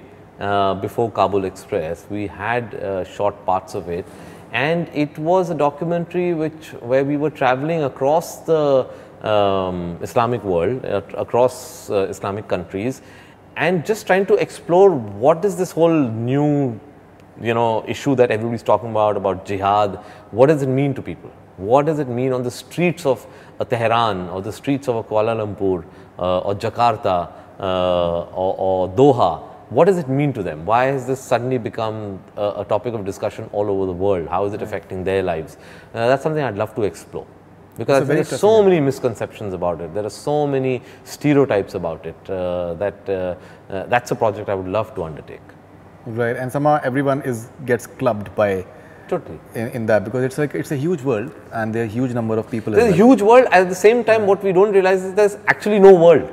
before Kabul Express. We had short parts of it, and it was a documentary where we were traveling across the Islamic world, across Islamic countries, and just trying to explore what is this whole new, issue that everybody's talking about jihad. What does it mean to people? What does it mean on the streets of Tehran, or the streets of Kuala Lumpur, or Jakarta, or Doha? What does it mean to them? Why has this suddenly become a topic of discussion all over the world? How is it affecting their lives? That's something I'd love to explore, because there are so many misconceptions about it. There are so many stereotypes about it that's a project I would love to undertake. Right, and somehow everyone gets clubbed by. Totally. In that, because it's a huge world and there are a huge number of people. There's a huge world. At the same time, what we don't realize is there's actually no world.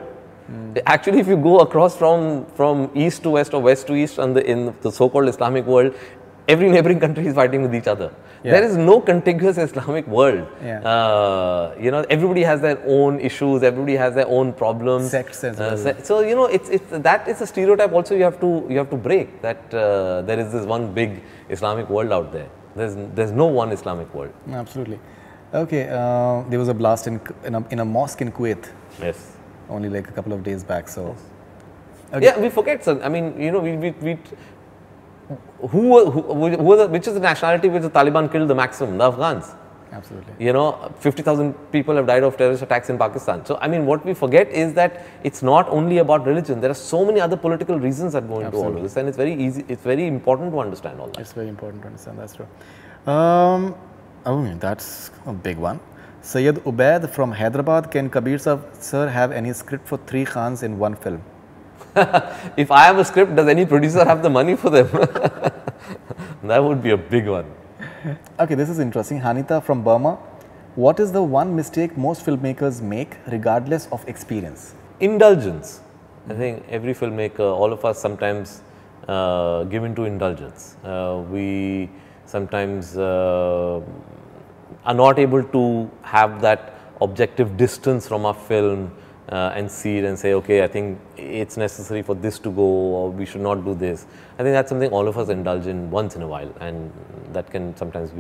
Actually, if you go across from east to west or west to east in the so-called Islamic world, every neighboring country is fighting with each other. Yeah. There is no contiguous Islamic world. Yeah. Everybody has their own issues. Everybody has their own problems. Sects as well. So that is a stereotype. Also, you have to break that. There is this one big Islamic world out there. There's no one Islamic world. Absolutely. Okay, there was a blast in a mosque in Kuwait. Yes. Only like a couple of days back. So. Yes. Okay. Yeah, we forget. So, I mean, which is the nationality which the Taliban killed the maximum? The Afghans. Absolutely. 50,000 people have died of terrorist attacks in Pakistan. So, I mean, what we forget is that it's not only about religion. There are so many other political reasons that go into all of this, and it's very easy. It's very important to understand all that. It's very important to understand. That's true. That's a big one. Sayyid Ubaid from Hyderabad. Can Kabir sir have any script for 3 Khans in one film? If I have a script, does any producer have the money for them? That would be a big one. Okay, this is interesting. Hanita from Burma. What is the one mistake most filmmakers make regardless of experience? Indulgence. I think every filmmaker, all of us sometimes give into indulgence. We sometimes are not able to have that objective distance from our film and see it and say, okay, I think it's necessary for this to go, or we should not do this. I think that's something all of us indulge in once in a while, and that can sometimes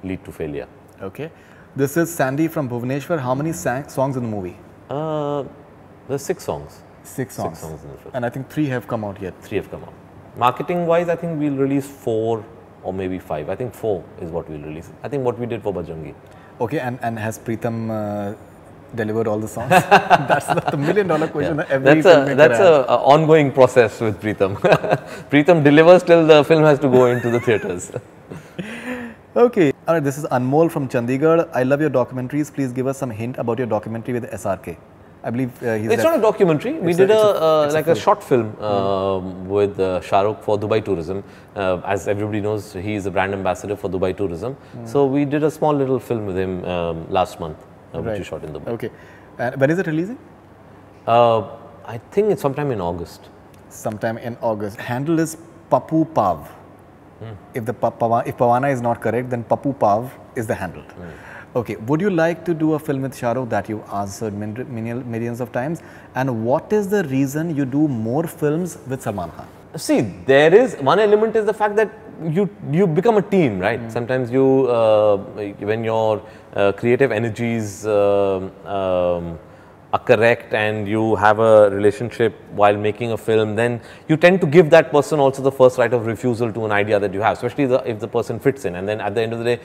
lead to failure. Okay. This is Sandy from Bhubaneswar. How many songs in the movie? There's 6 songs. 6 songs. 6 songs in the film. And I think 3 have come out yet. 3 have come out. Marketing wise, I think we'll release 4 or maybe 5. I think 4 is what we'll release. I think what we did for Bajrangi. Okay, and has Preetham delivered all the songs? That's the $1 million question that every filmmaker That's has. a ongoing process with Preetham. Preetham delivers till the film has to go into the theatres. Okay. All right, this is Anmol from Chandigarh. I love your documentaries. Please give us some hint about your documentary with SRK. I believe he's It's not a documentary. We did a film. short film with Shah Rukh for Dubai Tourism. As everybody knows, he is a brand ambassador for Dubai Tourism. So we did a small little film with him last month, which we shot in Dubai. Okay. And when is it releasing? I think it's sometime in August. Sometime in August. Handle is Papu Pav. If Pavana is not correct, then Papu Pav is the handle. Okay. Would you like to do a film with Shah Rukh? That you answered millions of times. And what is the reason you do more films with Salman Khan? See, there is one element is the fact that you become a team, right? Sometimes you when your creative energies are correct and you have a relationship while making a film, then you tend to give that person also the first right of refusal to an idea that you have, especially if the person fits in. And then at the end of the day,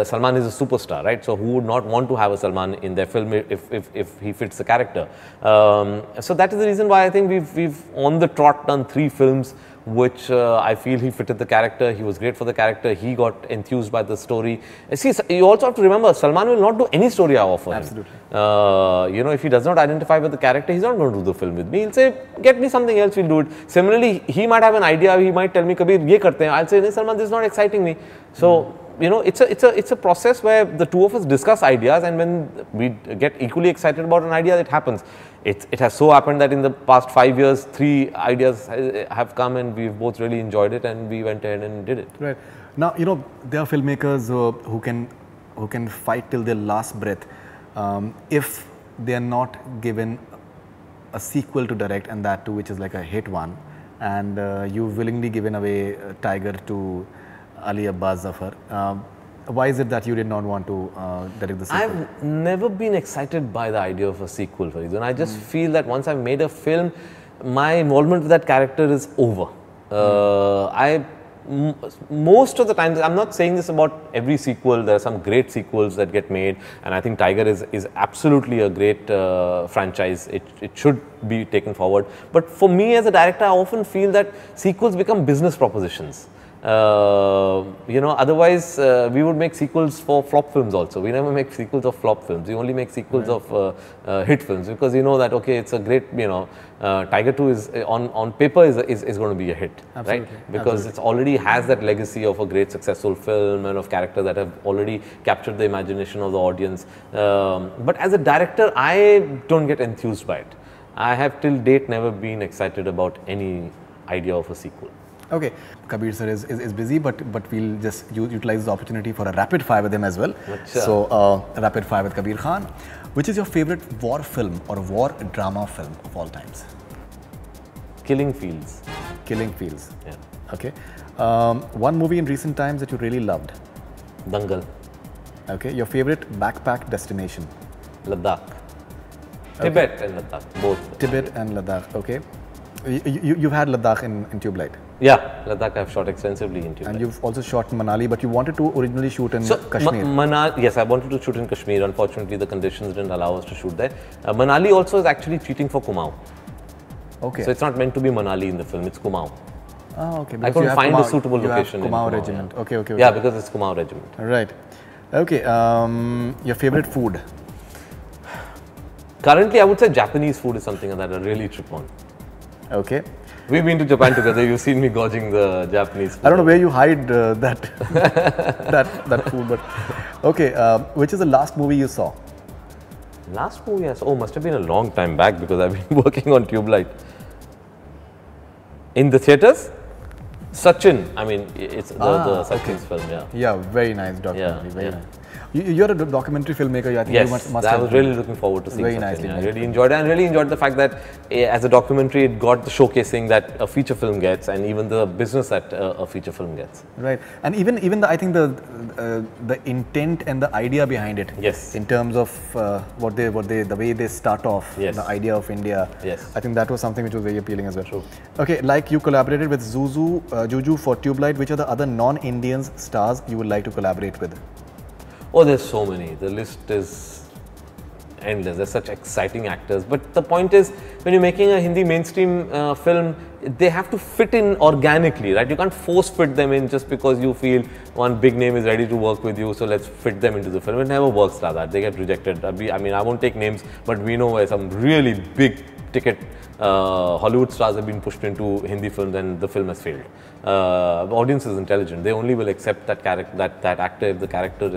Salman is a superstar, right? So who would not want to have a Salman in their film if he fits the character? So that is the reason why I think we've on the trot done 3 films which I feel he fitted the character, he was great for the character, he got enthused by the story. See, you also have to remember, Salman will not do any story I offer him. Absolutely. You know, if he does not identify with the character, he's not going to do the film with me. He'll say, get me something else, we'll do it. Similarly, he might have an idea, he might tell me, Kabir, ye karte hain. I'll say, no, Salman, this is not exciting me. So, you know, it's a process where the two of us discuss ideas, and when we get equally excited about an idea, it happens. It has so happened that in the past 5 years, 3 ideas have come and we've both really enjoyed it, and we went ahead and did it. Right. Now, you know, there are filmmakers who can fight till their last breath if they are not given a sequel to direct, and that too, which is like a hit one, and you've willingly given away Tiger to Ali Abbas Zafar. Why is it that you did not want to direct the sequel? I've never been excited by the idea of a sequel, Farid. I just feel that once I've made a film, my involvement with that character is over. Most of the times, I'm not saying this about every sequel, there are some great sequels that get made, and I think Tiger is absolutely a great franchise. It should be taken forward. But for me as a director, I often feel that sequels become business propositions. You know, otherwise we would make sequels for flop films also. We never make sequels of flop films. We only make sequels of hit films, because you know that, okay, it's a great, you know, Tiger 2 is on paper is going to be a hit, right? Because it already has that legacy of a great successful film and of characters that have already captured the imagination of the audience. But as a director, I don't get enthused by it. I have till date never been excited about any idea of a sequel. Okay, Kabir sir is busy, but we'll just utilize the opportunity for a rapid fire with him as well. So, rapid fire with Kabir Khan. Which is your favorite war film or war drama film of all times? Killing Fields. Killing Fields. Yeah. Okay. One movie in recent times that you really loved? Dangal. Okay. Your favorite backpack destination? Ladakh. Tibet and Ladakh, both. Tibet and Ladakh, okay. You've had Ladakh in Tube Light? Yeah, Ladakh I've shot extensively in Tube Light. And you've also shot Manali, but you wanted to originally shoot in Kashmir. Yes, I wanted to shoot in Kashmir. Unfortunately, the conditions didn't allow us to shoot there. Manali also is actually cheating for Kumaon. Okay. So it's not meant to be Manali in the film, it's Kumaon. Oh, okay. I couldn't find a suitable location. Kumaon Regiment. Yeah. Okay. Yeah, because it's Kumaon Regiment. Right. Okay. Your favorite food? Currently, I would say Japanese food is something that I really trip on. Okay. We've been to Japan together. You've seen me gorging the Japanese food. I don't know where you hide that that food, but okay. Which is the last movie you saw? Last movie I saw? Oh, must have been a long time back because I've been working on Tube Light. In the theatres? Sachin. I mean, it's the Sachin's film. Yeah. Yeah. Very nice documentary. Yeah, very yeah. nice. You're a documentary filmmaker. I think Yes, you must I have was really looking forward to seeing very Satyan. nicely Yeah, I made. really enjoyed it. And really enjoyed the fact that as a documentary, it got the showcasing that a feature film gets, and even the business that a feature film gets. Right, and even I think the intent and the idea behind it. Yes. In terms of the way they start off. Yes. The idea of India. Yes. I think that was something which was very appealing as well. True. Okay, like you collaborated with Juju for Tube Light. Which are the other non-Indians stars you would like to collaborate with? Oh, there's so many. The list is endless. There's such exciting actors. But the point is, when you're making a Hindi mainstream film, they have to fit in organically, right? You can't force fit them in just because you feel one big name is ready to work with you, so let's fit them into the film. It never works like that. They get rejected. I mean, I won't take names, but we know where some really big ticket Hollywood stars have been pushed into Hindi films and the film has failed. The audience is intelligent. They only will accept that character, that actor, if the character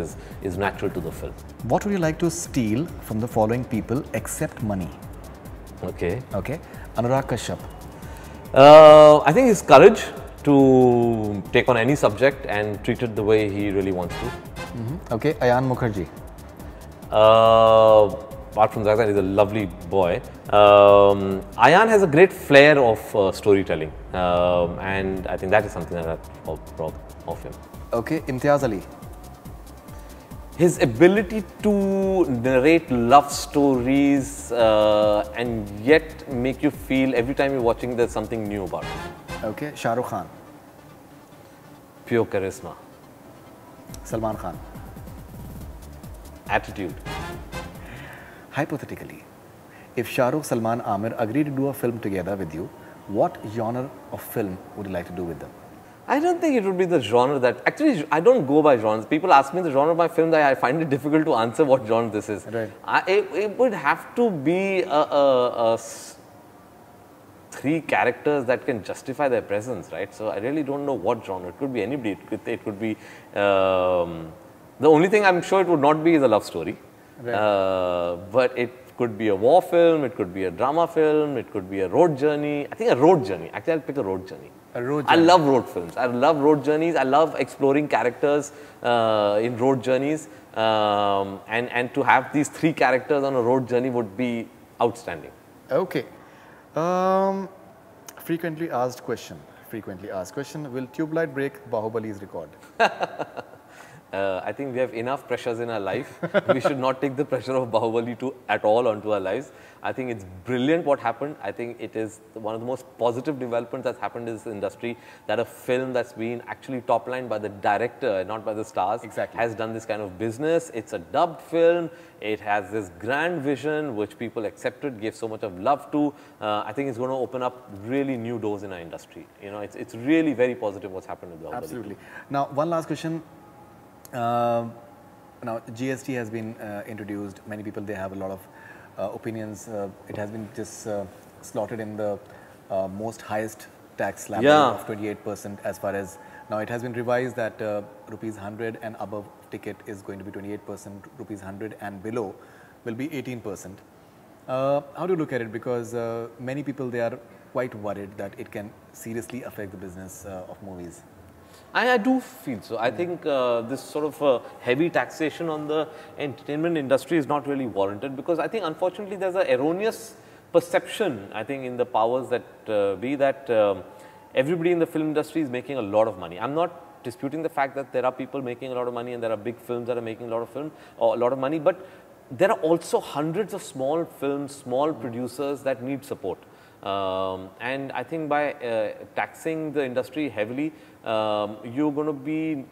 is natural to the film. What would you like to steal from the following people except money? Okay. Okay, Anurag Kashyap. I think his courage to take on any subject and treat it the way he really wants to. Okay, Ayan Mukherjee. Apart from that, he's a lovely boy. Ayan has a great flair of storytelling, and I think that is something that I'm proud of him. Okay, Imtiaz Ali. His ability to narrate love stories and yet make you feel every time you're watching there's something new about him. Okay, Shah Rukh Khan. Pure charisma. Salman Khan. Attitude. Hypothetically, if Shah Rukh, Salman, Amir agree to do a film together with you, what genre of film would you like to do with them? I don't think it would be the genre that... Actually, I don't go by genres. People ask me the genre of my film, that I find it difficult to answer what genre this is. Right. It would have to be three characters that can justify their presence, right? So I really don't know what genre. It could be anybody. It could be... the only thing I'm sure it would not be is a love story. Right. But it could be a war film, it could be a drama film, it could be a road journey. I think a road journey. Actually, I'll pick a road journey. A road I journey. love road films. I love road journeys. I love exploring characters in road journeys. And to have these three characters on a road journey would be outstanding. Okay. Frequently asked question. Will Tube Light break Bahubali's record? I think we have enough pressures in our life. We should not take the pressure of Bahubali at all onto our lives. I think it's brilliant what happened. I think it is one of the most positive developments that's happened in this industry, that a film that's been actually top-lined by the director, not by the stars, has done this kind of business. It's a dubbed film. It has this grand vision, which people accepted, gave so much of love to. I think it's going to open up really new doors in our industry. You know, it's really very positive what's happened with Bahubali. Absolutely. Now, one last question. Now, GST has been introduced. Many people, they have a lot of opinions. It has been just slotted in the most highest tax slab of 28%, as far as now it has been revised that rupees 100 and above ticket is going to be 28%, rupees 100 and below will be 18%. How do you look at it? Because many people, they are quite worried that it can seriously affect the business of movies. I do feel so. I think this sort of heavy taxation on the entertainment industry is not really warranted, because I think unfortunately there's an erroneous perception, I think, in the powers that be, that everybody in the film industry is making a lot of money. I'm not disputing the fact that there are people making a lot of money and there are big films that are making a lot of money, but there are also hundreds of small films, small producers that need support. And I think by taxing the industry heavily, you're going to be,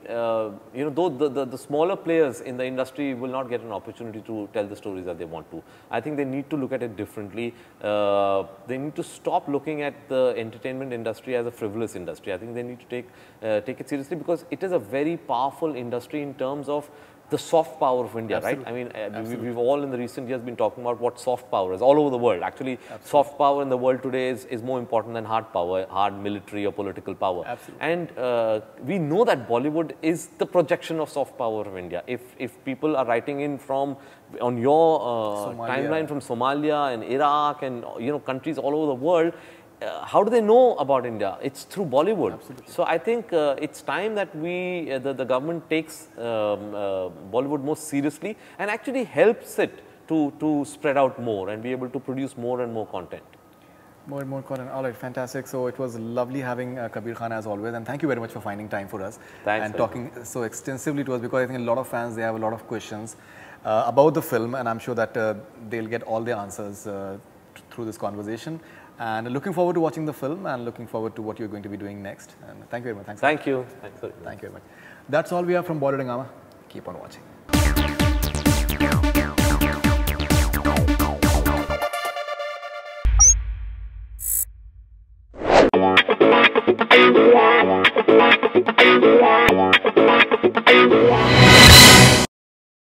you know, though the smaller players in the industry will not get an opportunity to tell the stories that they want to. I think they need to look at it differently. They need to stop looking at the entertainment industry as a frivolous industry. I think they need to take it seriously, because it is a very powerful industry in terms of the soft power of India, right? I mean, we've all in the recent years been talking about what soft power is all over the world. Actually, soft power in the world today is more important than hard power, hard military or political power. And we know that Bollywood is the projection of soft power of India. If people are writing in from on your timeline from Somalia and Iraq and, you know, countries all over the world, how do they know about India? It's through Bollywood. Absolutely. So I think it's time that the government takes Bollywood more seriously and actually helps it to spread out more and be able to produce more and more content. More and more content. All right, fantastic. So it was lovely having Kabir Khan as always, and thank you very much for finding time for us and talking so extensively to us, because I think a lot of fans, they have a lot of questions about the film, and I'm sure that they'll get all the answers through this conversation. And looking forward to watching the film and looking forward to what you're going to be doing next. And thank you very much. Thanks. Thank you. Thank you very much. That's all we have from Bollywood Hungama. Keep on watching.